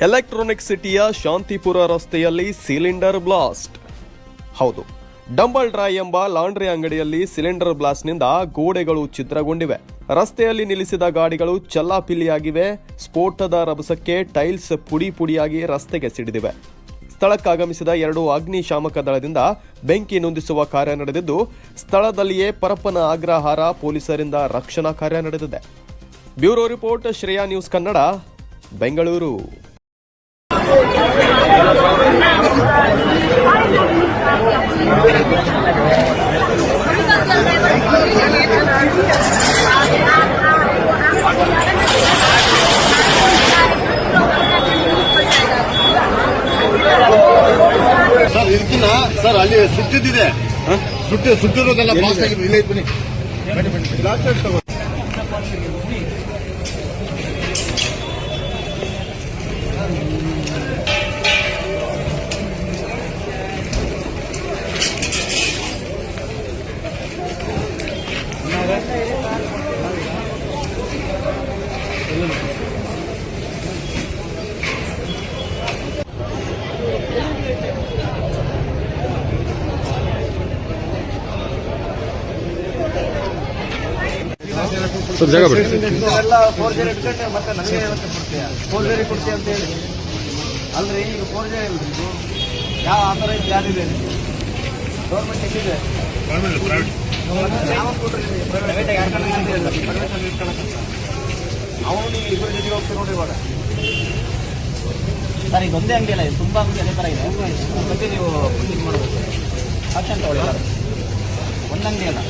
Electronic ಸಿಟಿಯ ಶಾಂತಿಪುರ ರಸ್ತೆಯಲ್ಲಿ cylinder blast. ಹೌದು, ಡಂಬಲ್ ಡ್ರೈ ಎಂಬ ಲಾಂಡ್ರಿ ಅಂಗಡಿಯಲ್ಲಿ ಸಿಲಿಂಡರ್ ಬ್ಲಾಸ್ಟ್ನಿಂದ ಗೋಡೆಗಳು ಛಿದ್ರಗೊಂಡಿವೆ. ರಸ್ತೆಯಲ್ಲಿ ನಿಲ್ಲಿಸಿದ ಗಾಡಿಗಳು ಚಲ್ಲಾಪಿಲ್ಲಿಯಾಗಿವೆ. ಸ್ಫೋಟದ ರಭಸಕ್ಕೆ ಟೈಲ್ಸ್ ಪುಡಿ ಪುಡಿಯಾಗಿ ರಸ್ತೆಗೆ ಸಿಡಿದಿವೆ. ಸ್ಥಳಕ್ಕಾಗಮಿಸಿದ 2 ಅಗ್ನಿಶಾಮಕ ದಳದಿಂದ ಬೆಂಕಿ ನಂದಿಸುವ ಕಾರ್ಯ ನಡೆದಿದ್ದು, ಸ್ಥಳದಲ್ಲಿಯೇ ಪರಪ್ಪನ ಅಗ್ರಹಾರ ಪೊಲೀಸರಿಂದ ರಕ್ಷಣಾ ಕಾರ್ಯ ನಡೆದಿದೆ. Bureau report, Shreya news Kannada, Bengaluru. Sir ಇದಕ್ಕಿನ್ನ ಸರ್ ಅಲ್ಲಿ ಸುಟ್ಟಿದ್ದಿದೆ, ಸುಟ್ಟಿರೋದೆಲ್ಲ ಬ್ಲಾಸ್ಟ್ ಆಗಿದೆ. ಇಲ್ಲ ಬನ್ನಿ ಸರ್ ಜಾಗ ಬಿಡಿ. ಎಲ್ಲ ಫೋರ್ಜರಿ ಇಟ್ಕೊಂಡ್ರೆ ಮತ್ತೆ ನನಗೆ ಕೊಡ್ತೀಯ, ಫೋರ್ಜರಿ ಕೊಡ್ತೀಯ ಅಂತ ಹೇಳಿ ಅಲ್ರಿ. ಈಗ ಫೋರ್ಜರಿ ಇಲ್ರಿ, ಇದು ಯಾವ ಆತರ ಯಾರಿದೆ ಗೌರ್ಮೆಂಟ್ ಎಲ್ಲಿದೆ? ಪ್ರೈವೇಟ್ ಅವನು ಇಬ್ಬರ ಜೊತೆಗೆ ಹೋಗ್ತೀವಿ ನೋಡಿ. ಇವಾಗ ಸರ್ ಈಗ ಒಂದೇ ಅಂಗಡಿ ಅಲ್ಲ, ಇದು ತುಂಬಾ ಅಂಗಡಿ ಅದೇ ತರ ಇದೆ. ಅದ್ರ ಬಗ್ಗೆ ನೀವು ಇದು ಮಾಡಬೇಕು, ಆಕ್ಷನ್ ತಗೊಳ್ಳಿ. ಒಂದಂಗಡಿ ಅಲ್ಲ.